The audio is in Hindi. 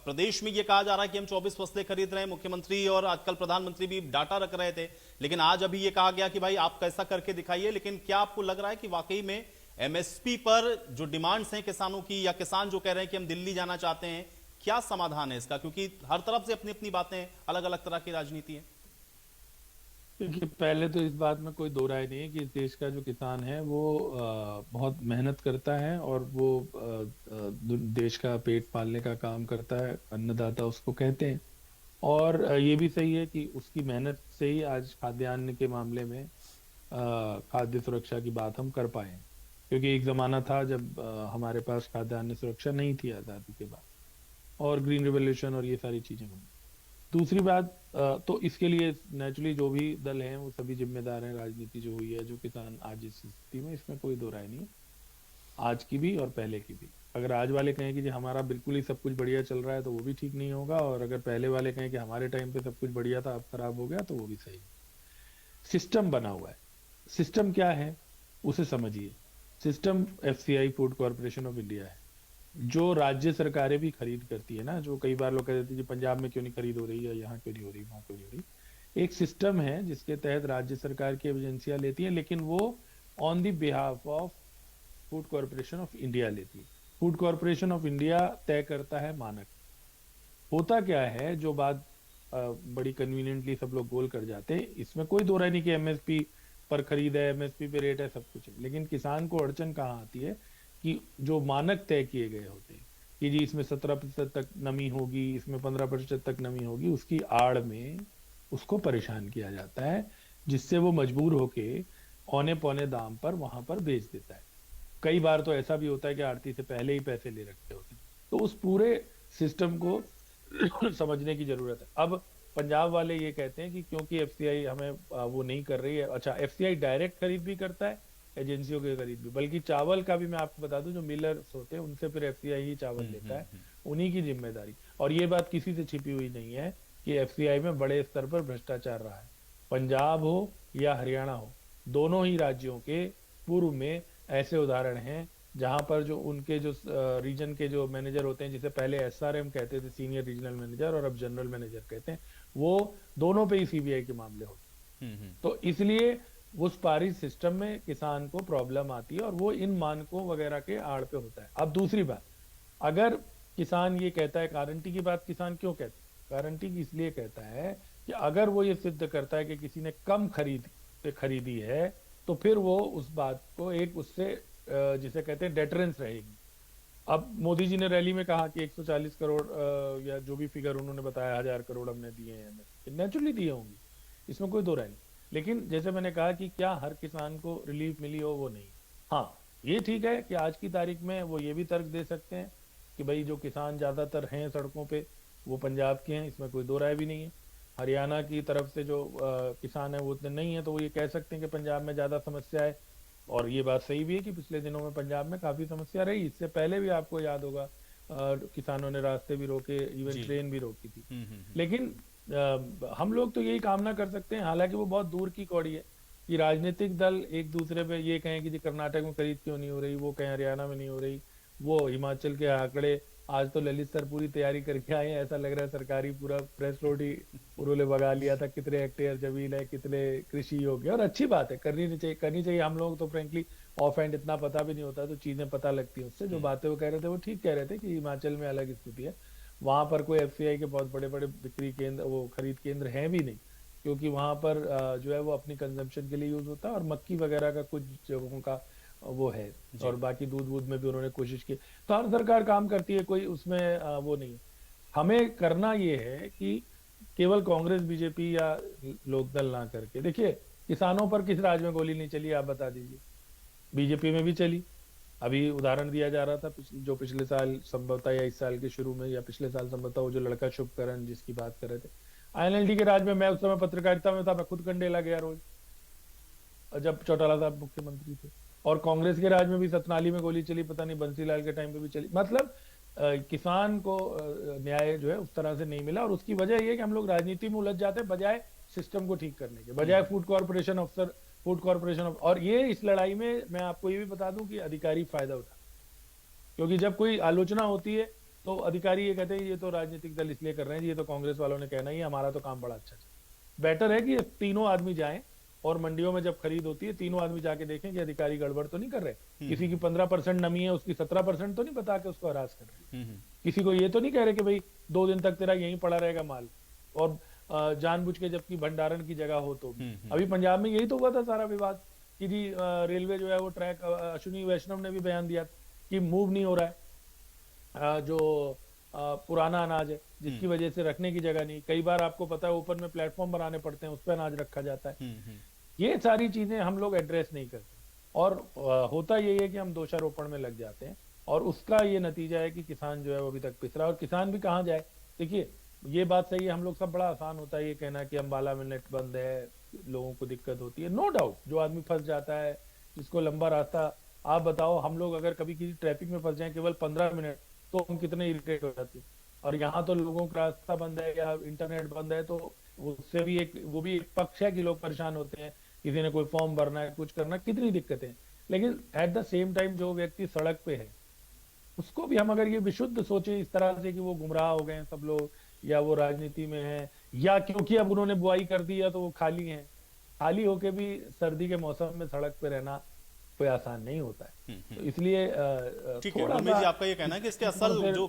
प्रदेश में ये कहा जा रहा है कि हम 24 फसलें खरीद रहे हैं, मुख्यमंत्री और आजकल प्रधानमंत्री भी डाटा रख रहे थे, लेकिन आज अभी ये कहा गया कि भाई आप कैसा करके दिखाइए। लेकिन क्या आपको लग रहा है कि वाकई में एमएसपी पर जो डिमांड्स हैं किसानों की, या किसान जो कह रहे हैं कि हम दिल्ली जाना चाहते हैं, क्या समाधान है इसका? क्योंकि हर तरफ से अपनी अपनी बातें, अलग अलग तरह की राजनीति है। देखिए, पहले तो इस बात में कोई दो राय नहीं है कि इस देश का जो किसान है वो बहुत मेहनत करता है और वो देश का पेट पालने का काम करता है। अन्नदाता उसको कहते हैं। और ये भी सही है कि उसकी मेहनत से ही आज खाद्यान्न के मामले में खाद्य सुरक्षा की बात हम कर पाए हैं। क्योंकि एक जमाना था जब हमारे पास खाद्यान्न सुरक्षा नहीं थी आजादी के बाद, और ग्रीन रिवोल्यूशन और ये सारी चीजें बनी। दूसरी बात, तो इसके लिए नेचुरली जो भी दल हैं वो सभी जिम्मेदार हैं। राजनीति जो हुई है, जो किसान आज इस स्थिति में, इसमें कोई दो राय नहीं है, आज की भी और पहले की भी। अगर आज वाले कहें कि जी हमारा बिल्कुल ही सब कुछ बढ़िया चल रहा है, तो वो भी ठीक नहीं होगा, और अगर पहले वाले कहें कि हमारे टाइम पे सब कुछ बढ़िया था अब खराब हो गया, तो वो भी सही नहीं। सिस्टम बना हुआ है। सिस्टम क्या है उसे समझिए। System FCI, food corporation of India है, जो राज्य सरकारें भी खरीद करती है ना। जो कई बार लोग कह देते हैं जी पंजाब में क्यों नहीं खरीद हो रही है, यहाँ क्यों नहीं हो रही, वहां क्यों नहीं हो रही। एक सिस्टम है जिसके तहत राज्य सरकार की एजेंसियां लेती हैं, लेकिन वो on the behalf of food corporation of India लेती है। फूड कॉरपोरेशन ऑफ इंडिया तय करता है मानक। होता क्या है, जो बात बड़ी कन्वीनियंटली सब लोग गोल कर जाते हैं, इसमें कोई दो राय नहीं कि एमएसपी पर खरीद है, एमएसपी पे रेट है, सब कुछ है। लेकिन किसान को अड़चन कहाँ आती है कि जो मानक तय किए गए होते हैं कि जी इसमें 17% तक नमी होगी, इसमें 15% तक नमी होगी, उसकी आड़ में उसको परेशान किया जाता है, जिससे वो मजबूर होके औने पौने दाम पर वहां पर बेच देता है। कई बार तो ऐसा भी होता है कि आड़ती से पहले ही पैसे ले रखते होते हैं। तो उस पूरे सिस्टम को समझने की जरूरत है। अब पंजाब वाले ये कहते हैं कि क्योंकि एफसीआई हमें वो नहीं कर रही है। अच्छा, एफसीआई डायरेक्ट खरीद भी करता है, एजेंसियों के खरीद भी, बल्कि चावल का भी मैं आपको बता दूं, जो मिलर्स होते हैं उनसे फिर एफसीआई ही चावल लेता है। उन्हीं की जिम्मेदारी। और ये बात किसी से छिपी हुई नहीं है कि एफसीआई में बड़े स्तर पर भ्रष्टाचार रहा है। पंजाब हो या हरियाणा हो, दोनों ही राज्यों के पूर्व में ऐसे उदाहरण हैं जहां पर जो उनके जो रीजन के जो मैनेजर होते हैं, जिसे पहले एसआरएम कहते थे, सीनियर रीजनल मैनेजर, और अब जनरल मैनेजर कहते हैं, वो दोनों पे ही सीबीआई के मामले होते हैं। तो इसलिए उस पारित सिस्टम में किसान को प्रॉब्लम आती है, और वो इन मानकों वगैरह के आड़ पे होता है। अब दूसरी बात, अगर किसान ये कहता है, गारंटी की बात किसान क्यों कहता है? गारंटी इसलिए कहता है कि अगर वो ये सिद्ध करता है कि किसी ने कम खरीदी है, तो फिर वो उस बात को एक उससे जिसे कहते हैं डेटरेंस रहेगी। अब मोदी जी ने रैली में कहा कि 140 करोड़ या जो भी फिगर उन्होंने बताया, 1000 करोड़ हमने दिए हैं, नेचुरली दिए होंगे, इसमें कोई दो राय नहीं। लेकिन जैसे मैंने कहा कि क्या हर किसान को रिलीफ मिली हो, वो नहीं। हाँ, ये ठीक है कि आज की तारीख में वो ये भी तर्क दे सकते हैं कि भाई जो किसान ज्यादातर हैं सड़कों पे, वो पंजाब के हैं, इसमें कोई दो राय भी नहीं है। हरियाणा की तरफ से जो किसान है वो उतने नहीं है, तो वो ये कह सकते हैं कि पंजाब में ज्यादा समस्या है। और ये बात सही भी है कि पिछले दिनों में पंजाब में काफी समस्या रही। इससे पहले भी आपको याद होगा किसानों ने रास्ते भी रोके, इवन जी। ट्रेन भी रोकी थी। हम्म। लेकिन हम लोग तो यही कामना कर सकते हैं, हालांकि वो बहुत दूर की कौड़ी है, कि राजनीतिक दल एक दूसरे पे ये कहें कि जी कर्नाटक में खरीद क्यों नहीं हो रही, वो कहें हरियाणा में नहीं हो रही, वो हिमाचल के आंकड़े। आज तो ललित सर पूरी तैयारी करके आए हैं, ऐसा लग रहा है सरकारी पूरा प्रेस नोट ही उन्होंने बगा लिया था, कितने हेक्टेयर जमीन है, कितने कृषि योग्य। और अच्छी बात है, करनी चाहिए। हम लोग तो फ्रेंकली ऑफ हैंड इतना पता भी नहीं होता, तो चीजें पता लगती हैं उससे। जो बातें वो कह रहे थे वो ठीक कह रहे थे कि हिमाचल में अलग स्थिति है। वहां पर कोई एफसीआई के बहुत बड़े बड़े बिक्री केंद्र, वो खरीद केंद्र हैं भी नहीं, क्योंकि वहां पर जो है वो अपनी कंजम्पशन के लिए यूज होता है, और मक्की वगैरह का कुछ जगहों का वो है। जी। और बाकी दूध वूध में भी उन्होंने कोशिश की। तो हर सरकार काम करती है, कोई उसमें वो नहीं है। हमें करना ये है कि केवल कांग्रेस बीजेपी या लोकदल ना करके, देखिए किसानों पर किस राज्य में गोली नहीं चली, आप बता दीजिए। बीजेपी में भी चली। अभी उदाहरण दिया जा रहा था, जो पिछले साल संभवतः या इस साल के शुरू में, या पिछले साल संभवतः, वो जो लड़का शुभकरण जिसकी बात कर रहे थे, आईएनएलडी के राज में, मैं उस समय पत्रकारिता में था, मैं खुद कंडेला गया रोज, जब चौटाला साहब मुख्यमंत्री थे। और कांग्रेस के राज में भी सतनाली में गोली चली, पता नहीं बंसीलाल के टाइम पे भी चली। मतलब किसान को न्याय जो है उस तरह से नहीं मिला, और उसकी वजह यह है कि हम लोग राजनीति में उलझ जाते हैं, बजाय सिस्टम को ठीक करने के, बजाय फूड कॉर्पोरेशन ऑफ। और ये इस लड़ाई में मैं आपको ये भी बता दूं कि अधिकारी फायदा उठा, क्योंकि जब कोई आलोचना होती है तो अधिकारी ये कहते हैं ये तो राजनीतिक दल इसलिए कर रहे हैं, ये तो कांग्रेस वालों ने कहना ही है, हमारा तो काम बड़ा अच्छा है। बेटर है कि ये तीनों आदमी जाएं और मंडियों में जब खरीद होती है तीनों आदमी जाके देखें कि अधिकारी गड़बड़ तो नहीं कर रहे, किसी की 15% नमी है उसकी 17% तो नहीं बता के उसको हरास कर रहे, किसी को ये तो नहीं कह रहे कि भाई 2 दिन तक तेरा यहीं पड़ा रहेगा माल, और जानबूझ के जबकि भंडारण की जगह हो तो भी। अभी पंजाब में यही तो हुआ था सारा विवाद कि जी रेलवे जो है वो ट्रैक, अश्विनी वैष्णव ने भी बयान दिया कि मूव नहीं हो रहा है जो पुराना अनाज है, जिसकी वजह से रखने की जगह नहीं, कई बार आपको पता है ऊपर में प्लेटफॉर्म बनाने पड़ते हैं, उस पर अनाज रखा जाता है। ये सारी चीजें हम लोग एड्रेस नहीं करते, और होता यही है कि हम दोषारोपण में लग जाते हैं, और उसका ये नतीजा है कि किसान जो है वो अभी तक पिस रहा है। और किसान भी कहाँ जाए, देखिए ये बात सही है, हम लोग सब बड़ा आसान होता है ये कहना कि अम्बाला में नेट बंद है, लोगों को दिक्कत होती है, नो डाउट, जो आदमी फंस जाता है, जिसको लंबा रास्ता, आप बताओ हम लोग अगर कभी किसी ट्रैफिक में फंस जाए केवल 15 मिनट, तो हम कितने इरिटेट हो जाते हैं। और यहाँ तो लोगों का रास्ता बंद है या इंटरनेट बंद है, तो उससे भी वो भी एक पक्ष है कि लोग परेशान होते हैं, किसी ने कोई फॉर्म भरना है, कुछ करना, कितनी दिक्कतें। लेकिन एट द सेम टाइम जो व्यक्ति सड़क पे है उसको भी हम अगर ये विशुद्ध सोचे इस तरह से कि वो गुमराह हो गए हैं सब लोग, या वो राजनीति में है, या क्योंकि अब उन्होंने बुआई कर दी है तो वो खाली हैं, खाली होके भी सर्दी के मौसम में सड़क पे रहना कोई आसान नहीं होता है। तो इसलिए ठीक है, थोड़ा उमेश जी सा आपका ये कहना है कि इसके दृष्टिकोण असल से जो